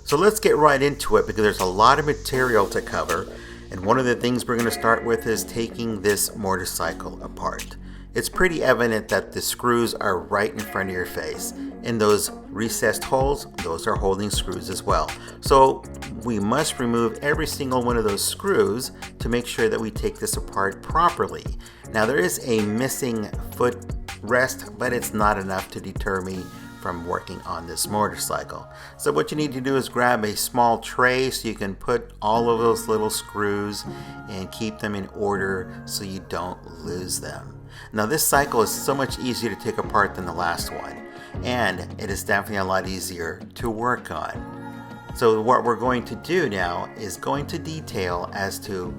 So let's get right into it because there's a lot of material to cover, and one of the things we're going to start with is taking this motorcycle apart. It's pretty evident that the screws are right in front of your face. In those recessed holes, those are holding screws as well. So we must remove every single one of those screws to make sure that we take this apart properly. Now there is a missing footrest, but it's not enough to deter me from working on this motorcycle. So what you need to do is grab a small tray so you can put all of those little screws and keep them in order so you don't lose them. Now this cycle is so much easier to take apart than the last one, and it is definitely a lot easier to work on. So what we're going to do now is going to detail as to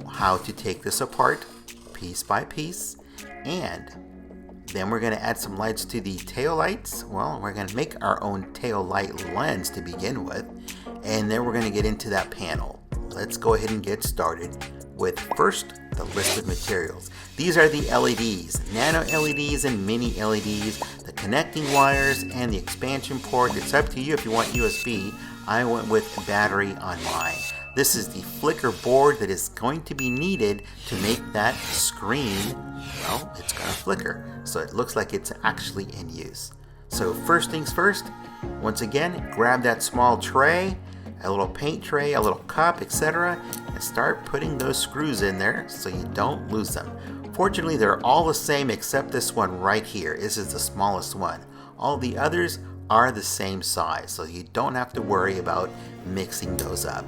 how to take this apart piece by piece, and then we're going to add some lights to the tail lights. Well, we're going to make our own tail light lens to begin with, and then we're going to get into that panel. Let's go ahead and get started with first the list of materials. These are the LEDs, nano LEDs and mini LEDs, the connecting wires, and the expansion port. It's up to you if you want USB. I went with battery on mine. This is the flicker board that is going to be needed to make that screen, well, it's going to flicker. So it looks like it's actually in use. So first things first, once again, grab that small tray, a little paint tray, a little cup, etc., and start putting those screws in there so you don't lose them. Fortunately, they're all the same except this one right here. This is the smallest one. All the others are the same size, so you don't have to worry about mixing those up.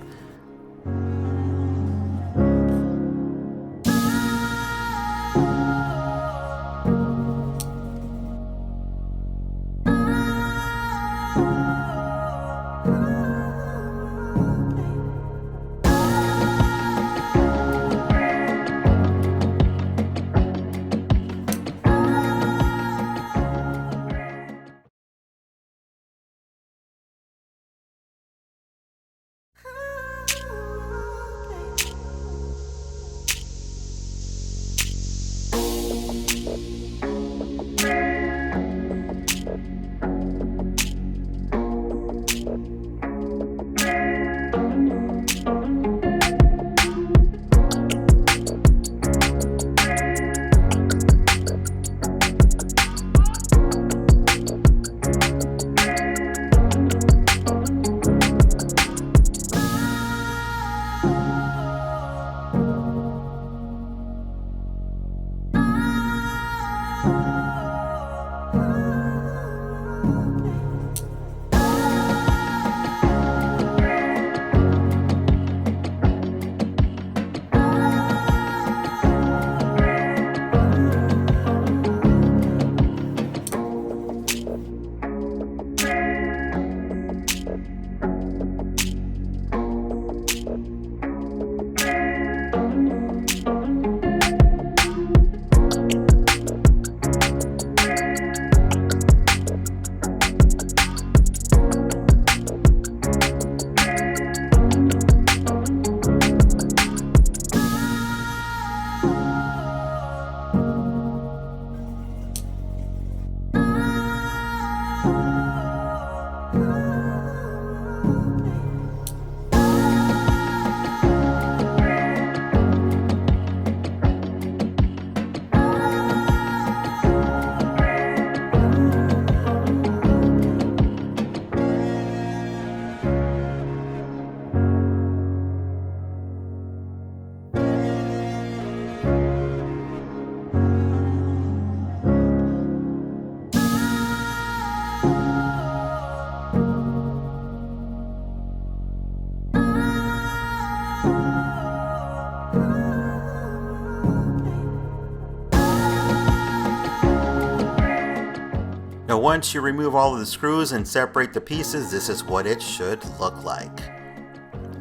Now once you remove all of the screws and separate the pieces, this is what it should look like.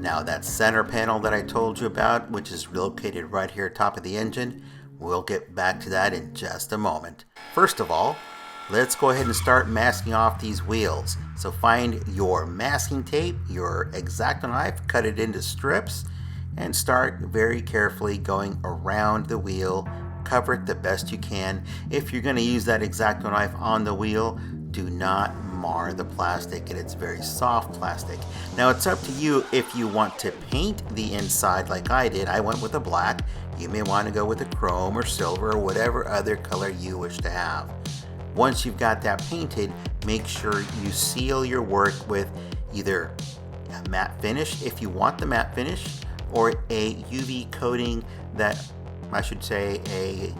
Now that center panel that I told you about, which is located right here atop of the engine, we'll get back to that in just a moment. First of all, let's go ahead and start masking off these wheels. So find your masking tape, your X-Acto knife, cut it into strips, and start very carefully going around the wheel. Cover it the best you can. If you're going to use that X-Acto knife on the wheel, do not mar the plastic, and it's very soft plastic. Now it's up to you if you want to paint the inside like I did. I went with a black. You may want to go with a chrome or silver or whatever other color you wish to have. Once you've got that painted, make sure you seal your work with either a matte finish if you want the matte finish, or a UV coating that, I should say, a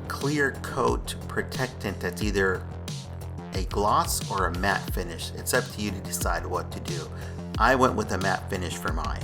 clear coat protectant that's either a gloss or a matte finish. It's up to you to decide what to do. I went with a matte finish for mine.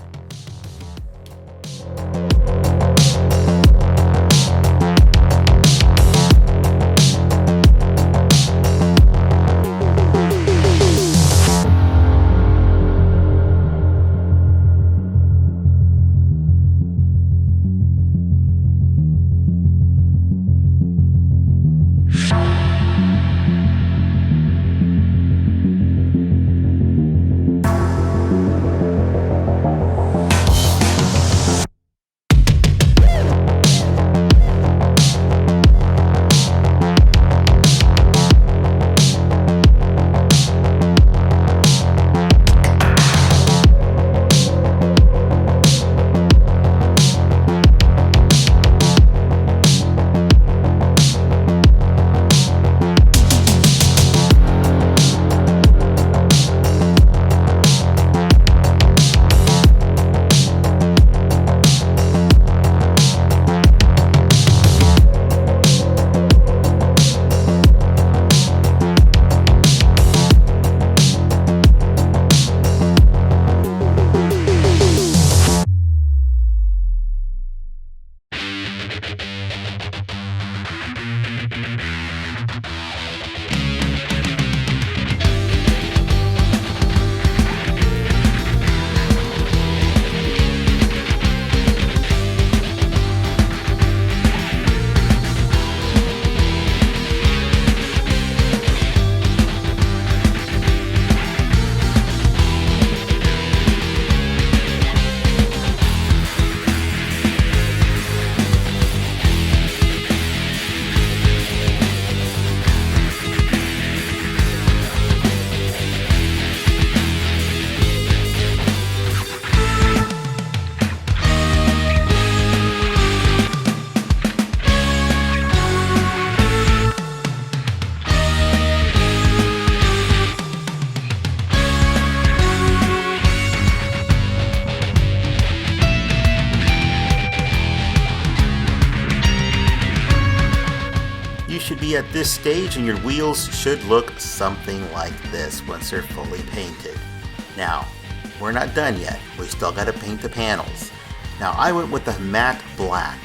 Should be at this stage, and your wheels should look something like this once they're fully painted. Now, we're not done yet. We still got to paint the panels. Now, I went with the matte black,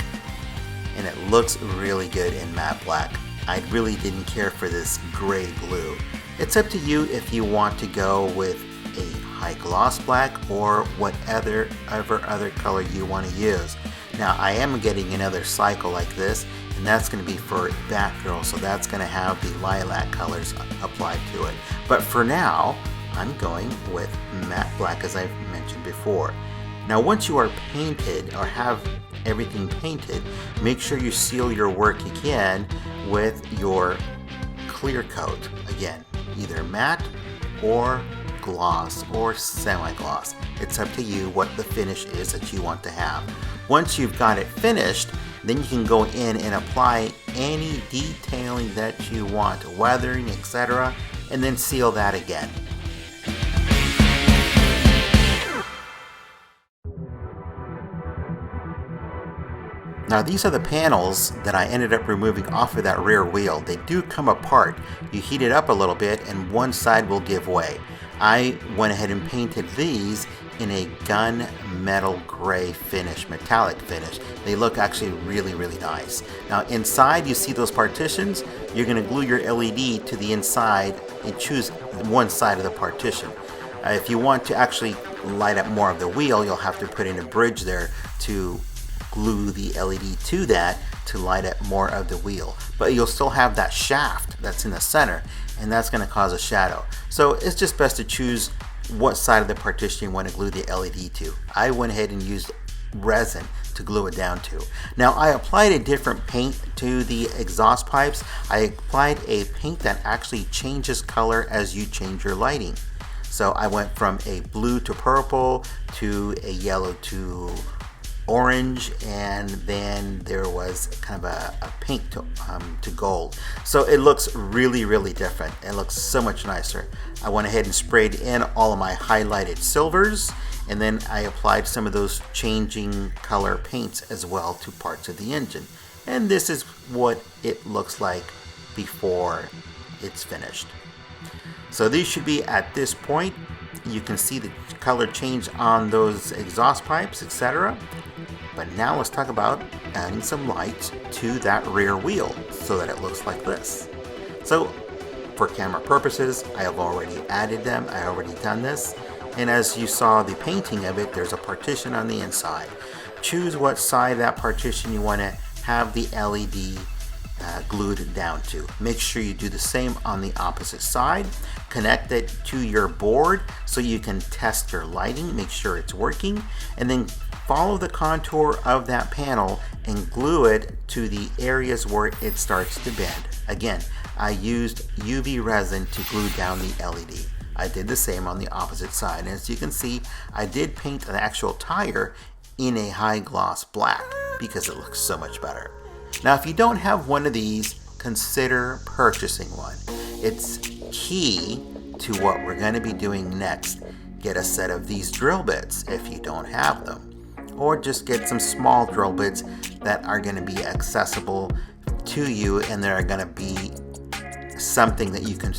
and it looks really good in matte black. I really didn't care for this gray blue. It's up to you if you want to go with a high gloss black or whatever other color you want to use. Now, I am getting another cycle like this, and that's going to be for Batgirl, so that's going to have the lilac colors applied to it. But for now, I'm going with matte black, as I've mentioned before. Now, once you are painted or have everything painted, make sure you seal your work again with your clear coat. Again, either matte or gloss or semi-gloss. It's up to you what the finish is that you want to have. Once you've got it finished, then you can go in and apply any detailing that you want, weathering, etc., and then seal that again. Now, these are the panels that I ended up removing off of that rear wheel. They do come apart. You heat it up a little bit and one side will give way. I went ahead and painted these in a gun metal gray finish, metallic finish. They look actually really, really nice. Now, inside you see those partitions. You're going to glue your LED to the inside and choose one side of the partition. If you want to actually light up more of the wheel, you'll have to put in a bridge there to glue the LED to that to light up more of the wheel. But you'll still have that shaft that's in the center, and that's going to cause a shadow. So it's just best to choose what side of the partition you want to glue the LED to. I went ahead and used resin to glue it down to. Now I applied a different paint to the exhaust pipes. I applied a paint that actually changes color as you change your lighting. So I went from a blue to purple to a yellow to orange, and then there was kind of a pink to gold. So it looks really, really different. It looks so much nicer. I went ahead and sprayed in all of my highlighted silvers, and then I applied some of those changing color paints as well to parts of the engine. And this is what it looks like before it's finished. So these should be at this point. You can see the color change on those exhaust pipes, etc. But now let's talk about adding some lights to that rear wheel so that it looks like this. So for camera purposes, I have already added them. I already done this. And as you saw the painting of it, there's a partition on the inside. Choose what side of that partition you want to have the LED glued down to. Make sure you do the same on the opposite side. Connect it to your board so you can test your lighting, make sure it's working, and then follow the contour of that panel and glue it to the areas where it starts to bend. Again, I used UV resin to glue down the LED. I did the same on the opposite side. And as you can see, I did paint an actual tire in a high gloss black because it looks so much better. Now, if you don't have one of these, consider purchasing one. It's key to what we're going to be doing next. Get a set of these drill bits if you don't have them, or just get some small drill bits that are going to be accessible to you, and they're going to be something that you can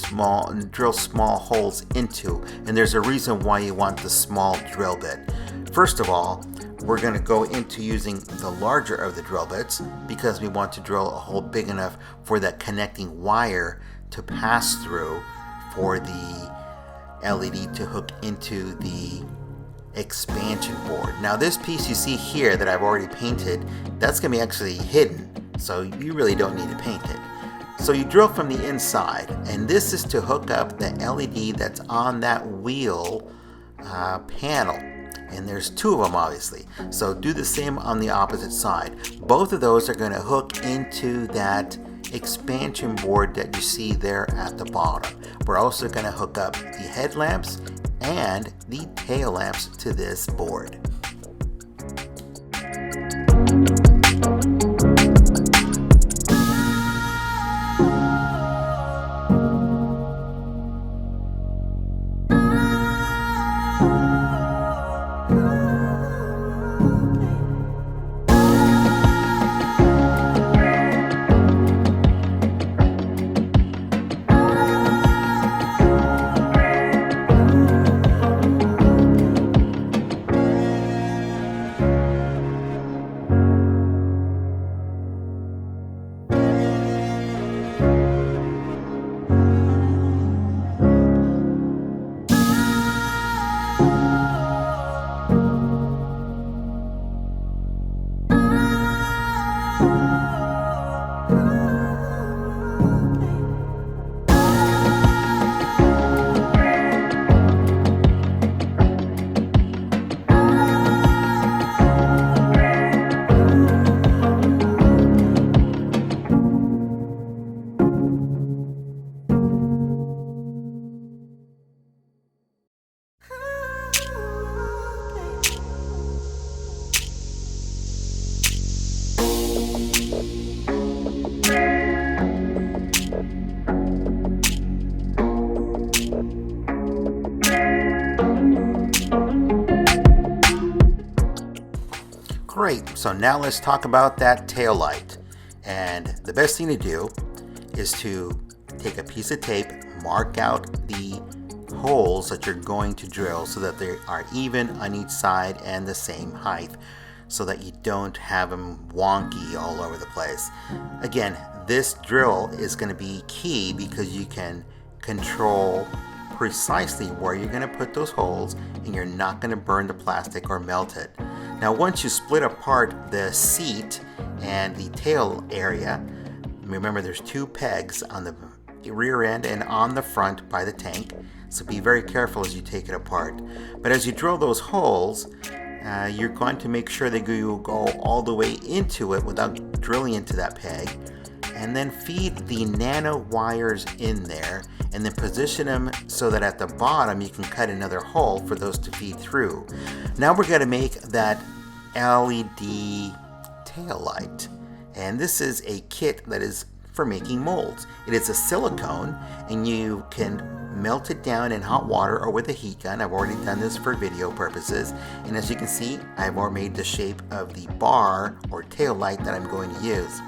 drill small holes into. And there's a reason why you want the small drill bit. First of all, we're going to go into using the larger of the drill bits because we want to drill a hole big enough for that connecting wire to pass through for the LED to hook into the expansion board. Now this piece you see here that I've already painted, that's going to be actually hidden, so you really don't need to paint it. So you drill from the inside, and this is to hook up the LED that's on that wheel panel. And there's two of them obviously. So do the same on the opposite side. Both of those are going to hook into that expansion board that you see there at the bottom. We're also going to hook up the headlamps and the tail lamps to this board. Great, so now let's talk about that tail light. And the best thing to do is to take a piece of tape, mark out the holes that you're going to drill so that they are even on each side and the same height, so that you don't have them wonky all over the place. Again, this drill is going to be key because you can control precisely where you're going to put those holes, and you're not going to burn the plastic or melt it. Now once you split apart the seat and the tail area, remember there's two pegs on the rear end and on the front by the tank, so be very careful as you take it apart. But as you drill those holes, you're going to make sure that you go all the way into it without drilling into that peg, and then feed the nano wires in there, and then position them so that at the bottom you can cut another hole for those to feed through. Now we're going to make that LED tail light, and this is a kit that is for making molds. It is a silicone, and you can melt it down in hot water or with a heat gun. I've already done this for video purposes, and as you can see, I've already made the shape of the bar or tail light that I'm going to use.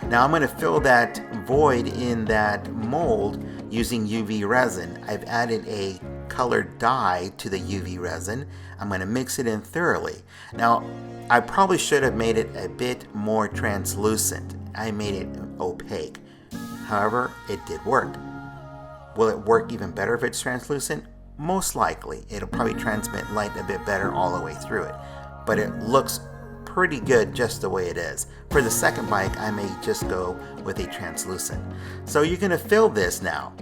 Now I'm going to fill that void in that mold using UV resin. I've added a colored dye to the UV resin. I'm going to mix it in thoroughly. Now I probably should have made it a bit more translucent. I made it opaque. However, it did work. Will it work even better if it's translucent? Most likely. It'll probably transmit light a bit better all the way through it. But it looks pretty good just the way it is. For the second bike, I may just go with a translucent. So you're going to fill this now.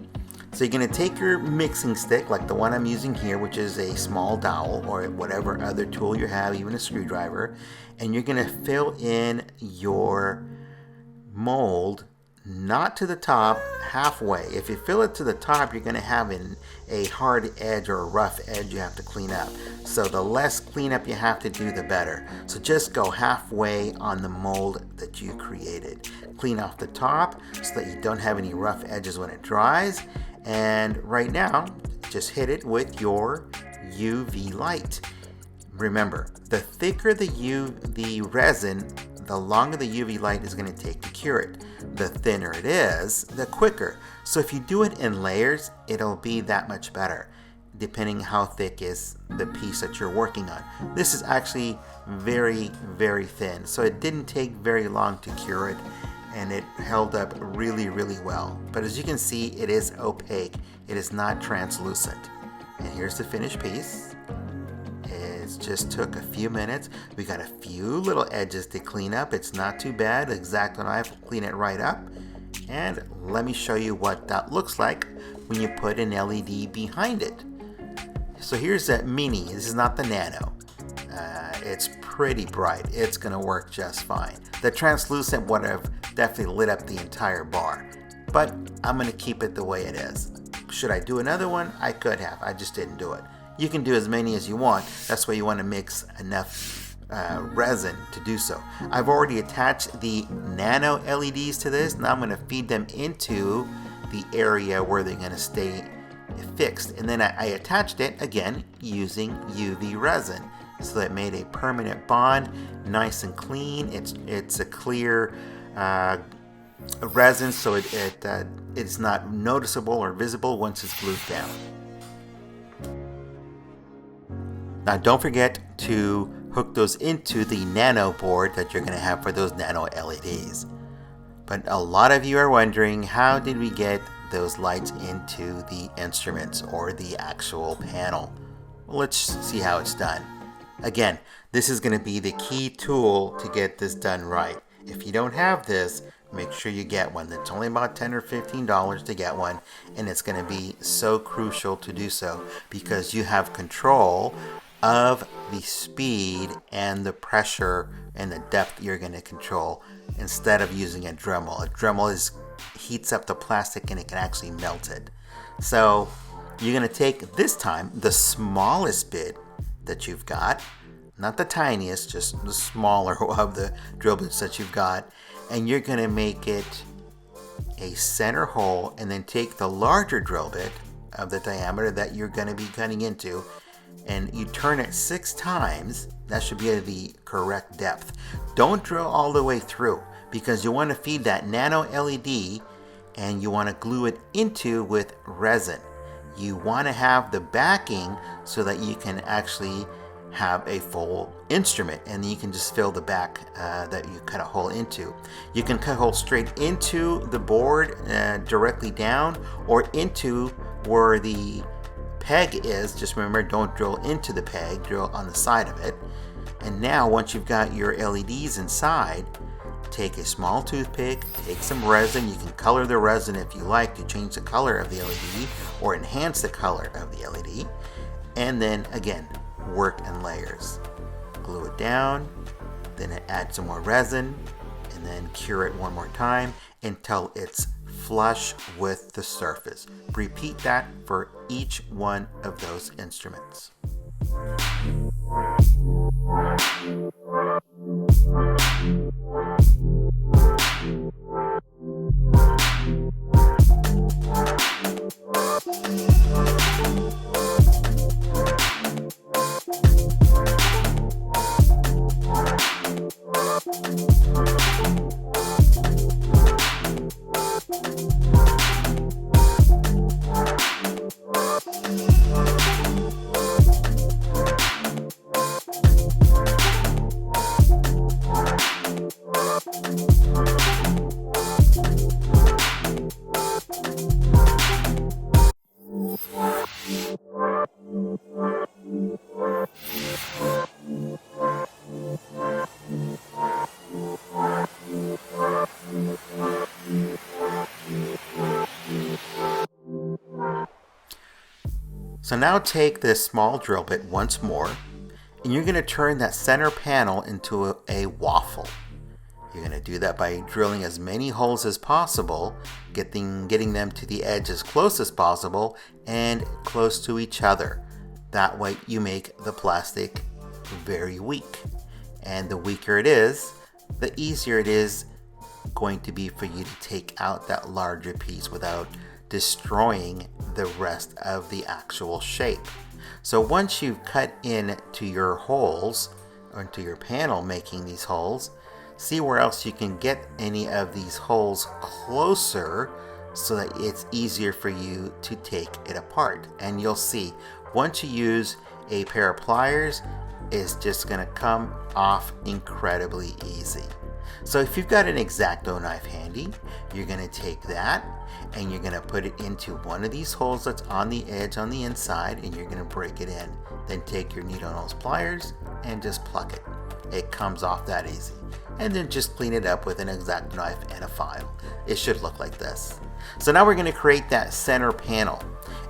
So you're going to take your mixing stick, like the one I'm using here, which is a small dowel or whatever other tool you have, even a screwdriver, and you're going to fill in your mold, not to the top, halfway. If you fill it to the top, you're going to have a hard edge or a rough edge you have to clean up. So the less cleanup you have to do, the better. So just go halfway on the mold that you created. Clean off the top so that you don't have any rough edges when it dries. And right now, just hit it with your UV light. Remember, the thicker the resin, the longer the UV light is going to take to cure it. The thinner it is, the quicker. So if you do it in layers, it'll be that much better, depending how thick is the piece that you're working on. This is actually very, very thin, so it didn't take very long to cure it, and it held up really, really well. But as you can see, it is opaque. It is not translucent. And here's the finished piece. It just took a few minutes. We got a few little edges to clean up. It's not too bad. The X-Acto knife will clean it right up. And let me show you what that looks like when you put an LED behind it. So here's that mini. This is not the nano. It's pretty bright. It's going to work just fine. The translucent would have definitely lit up the entire bar, but I'm going to keep it the way it is. Should I do another one? I could have. I just didn't do it. You can do as many as you want. That's why you want to mix enough resin to do so. I've already attached the nano LEDs to this. Now I'm going to feed them into the area where they're going to stay fixed. And then I attached it again using UV resin. So that made a permanent bond, nice and clean. It's a clear resin, so it's not noticeable or visible once it's glued down. Now don't forget to hook those into the nano board that you're going to have for those nano LEDs. But a lot of you are wondering, how did we get those lights into the instruments or the actual panel? Well, let's see how it's done. Again, this is going to be the key tool to get this done right. If you don't have this, make sure you get one. It's only about $10 or $15 to get one, and it's going to be so crucial to do so because you have control of the speed and the pressure and the depth you're going to control instead of using a Dremel. A Dremel heats up the plastic and it can actually melt it. So you're going to take this time the smallest bit that you've got, not the tiniest, just the smaller of the drill bits that you've got, and you're going to make it a center hole, and then take the larger drill bit of the diameter that you're going to be cutting into, and you turn it 6 times. That should be the correct depth. Don't drill all the way through because you want to feed that nano LED and you want to glue it into with resin. You want to have the backing so that you can actually have a full instrument, and you can just fill the back that you cut a hole into. You can cut a hole straight into the board directly down, or into where the peg is. Just remember, don't drill into the peg, drill on the side of it. And now once you've got your LEDs inside, take a small toothpick, take some resin. You can color the resin if you like to change the color of the LED or enhance the color of the LED. And then again, work in layers. glue it down, then add some more resin, and then cure it one more time until it's flush with the surface. Repeat that for each one of those instruments. So now take this small drill bit once more, and you're going to turn that center panel into a waffle. You're going to do that by drilling as many holes as possible, getting them to the edge as close as possible and close to each other. That way you make the plastic very weak. And the weaker it is, the easier it is going to be for you to take out that larger piece without destroying the rest of the actual shape. So once you've cut into your holes, or into your panel making these holes, see where else you can get any of these holes closer so that it's easier for you to take it apart. And you'll see, once you use a pair of pliers, it's just going to come off incredibly easy. So if you've got an X-Acto knife handy, you're going to take that and you're going to put it into one of these holes that's on the edge on the inside, and you're going to break it in. Then take your needle nose pliers and just pluck it. It comes off that easy. And then just clean it up with an X-Acto knife and a file. It should look like this. So now we're going to create that center panel,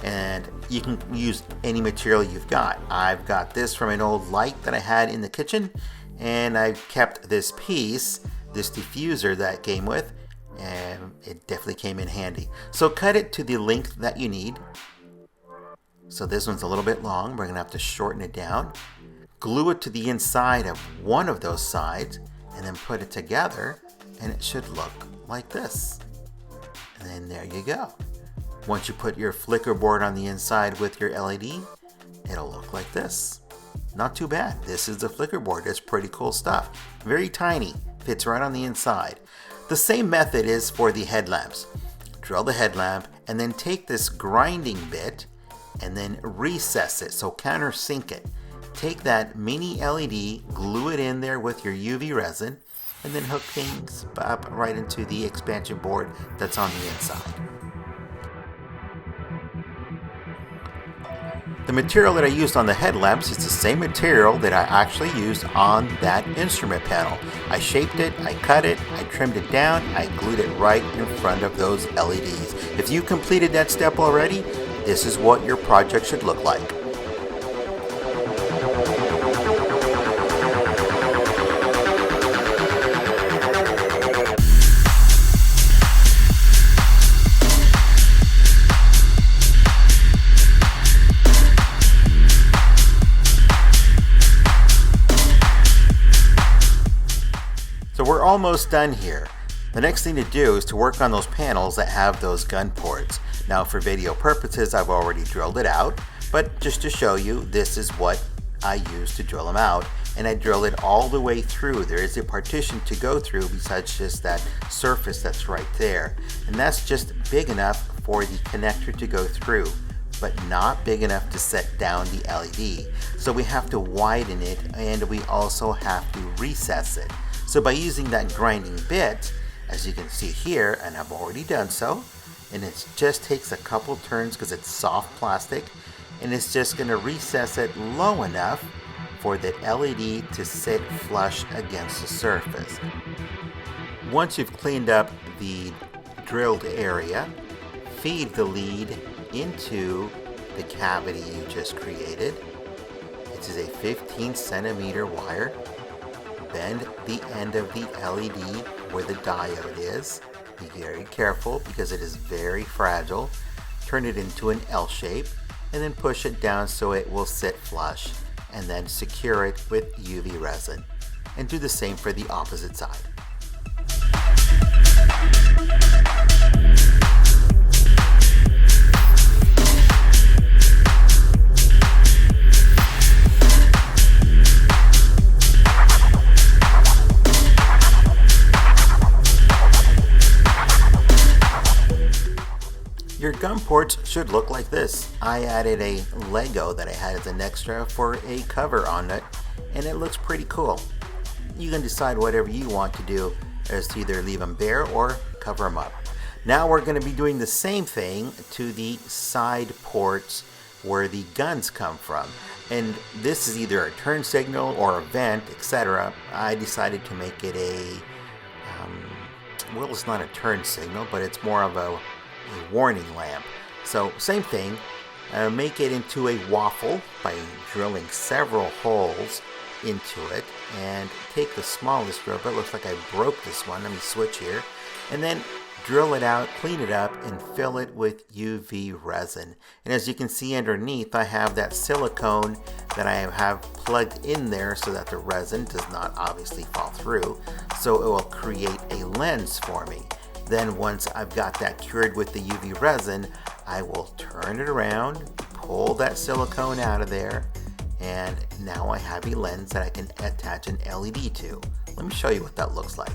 and you can use any material you've got. I've got this from an old light that I had in the kitchen, and I've kept this piece, this diffuser that came with, and it definitely came in handy. So cut it to the length that you need. So this one's a little bit long. We're going to have to shorten it down. Glue it to the inside of one of those sides, and then put it together, and it should look like this. And then there you go. Once you put your flicker board on the inside with your LED, it'll look like this. Not too bad. This is the flicker board. It's pretty cool stuff. Very tiny. Fits right on the inside. The same method is for the headlamps. Drill the headlamp and then take this grinding bit and then recess it, so countersink it. Take that mini LED, glue it in there with your UV resin, and then hook things up right into the expansion board that's on the inside. The material that I used on the headlamps is the same material that I actually used on that instrument panel. I shaped it, I cut it, I trimmed it down, I glued it right in front of those LEDs. If you completed that step already, this is what your project should look like. So we're almost done here. The next thing to do is to work on those panels that have those gun ports. Now for video purposes, I've already drilled it out, but just to show you, this is what I use to drill them out, and I drill it all the way through. There is a partition to go through besides just that surface that's right there, and that's just big enough for the connector to go through, but not big enough to set down the LED. So we have to widen it, and we also have to recess it. So by using that grinding bit, as you can see here, and I've already done so, and it just takes a couple turns because it's soft plastic, and it's just going to recess it low enough for that LED to sit flush against the surface. Once you've cleaned up the drilled area, feed the lead into the cavity you just created. This is a 15 centimeter wire. Bend the end of the LED where the diode is. Be very careful because it is very fragile. Turn it into an L shape and then push it down so it will sit flush, and then secure it with UV resin. And do the same for the opposite side. Your gum ports should look like this. I added a Lego that I had as an extra for a cover on it, and it looks pretty cool. You can decide whatever you want to do as to either leave them bare or cover them up. Now we're going to be doing the same thing to the side ports where the guns come from. And this is either a turn signal or a vent, etc. I decided to make it well, it's not a turn signal, but it's more of a warning lamp. So same thing, make it into a waffle by drilling several holes into it, and take the smallest drill, but it looks like I broke this one. Let me switch here, and then drill it out, clean it up, and fill it with UV resin. And as you can see underneath, I have that silicone that I have plugged in there so that the resin does not obviously fall through, so it will create a lens for me. Then once I've got that cured with the UV resin, I will turn it around, pull that silicone out of there, and now I have a lens that I can attach an LED to. Let me show you what that looks like.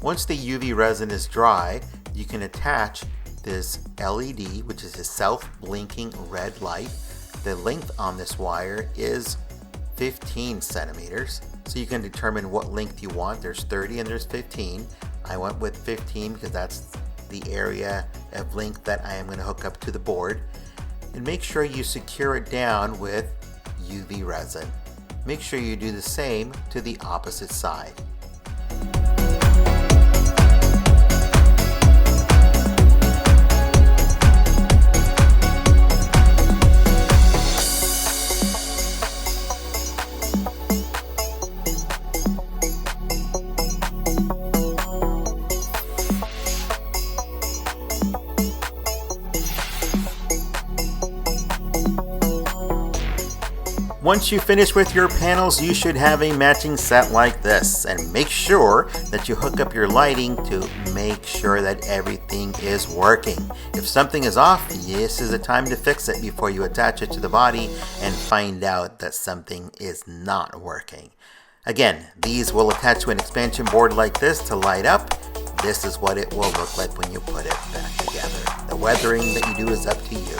Once the UV resin is dry, you can attach this LED, which is a self-blinking red light. The length on this wire is 15 centimeters, so you can determine what length you want. There's 30 and there's 15. I went with 15 because that's the area of length that I am going to hook up to the board. And make sure you secure it down with UV resin. Make sure you do the same to the opposite side. Once you finish with your panels, you should have a matching set like this, and make sure that you hook up your lighting to make sure that everything is working. If something is off, this is the time to fix it before you attach it to the body and find out that something is not working. Again, these will attach to an expansion board like this to light up. This is what it will look like when you put it back together. The weathering that you do is up to you.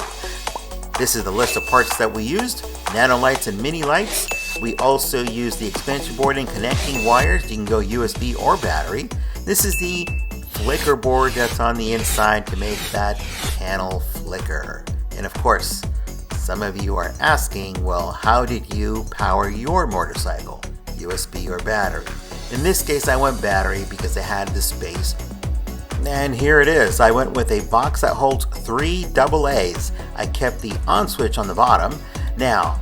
This is the list of parts that we used: nano lights and mini lights. We also used the expansion board and connecting wires. You can go USB or battery. This is the flicker board that's on the inside to make that panel flicker. And of course, some of you are asking, well, how did you power your motorcycle? USB or battery? In this case, I went battery because I had the space. And here it is. I went with a box that holds 3 AA's. I kept the on switch on the bottom. Now,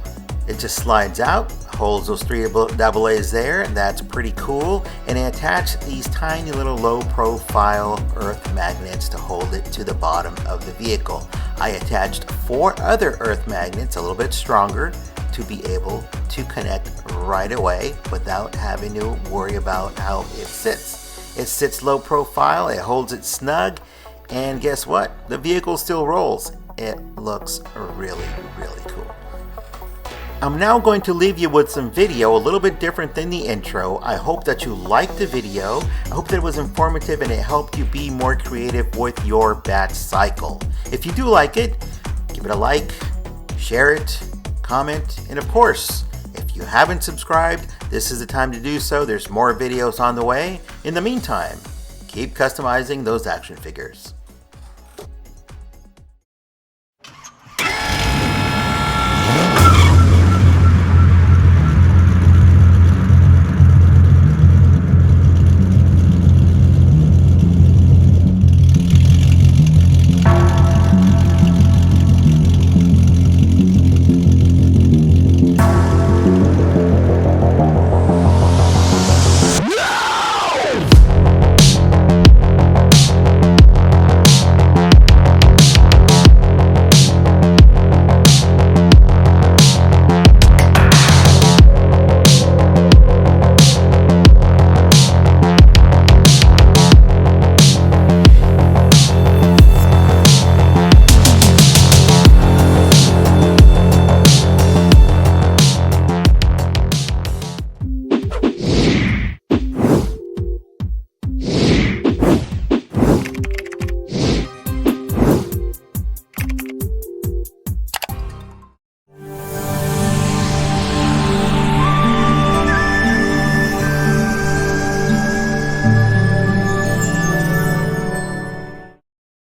It just slides out, holds those three double A's there, and that's pretty cool. And I attached these tiny little low profile earth magnets to hold it to the bottom of the vehicle. I attached 4 other earth magnets, a little bit stronger, to be able to connect right away without having to worry about how it sits. It sits low profile, it holds it snug, and guess what? The vehicle still rolls. It looks really, really cool. I'm now going to leave you with some video, a little bit different than the intro. I hope that you liked the video. I hope that it was informative and it helped you be more creative with your Batcycle. If you do like it, give it a like, share it, comment, and of course, if you haven't subscribed, this is the time to do so. There's more videos on the way. In the meantime, keep customizing those action figures.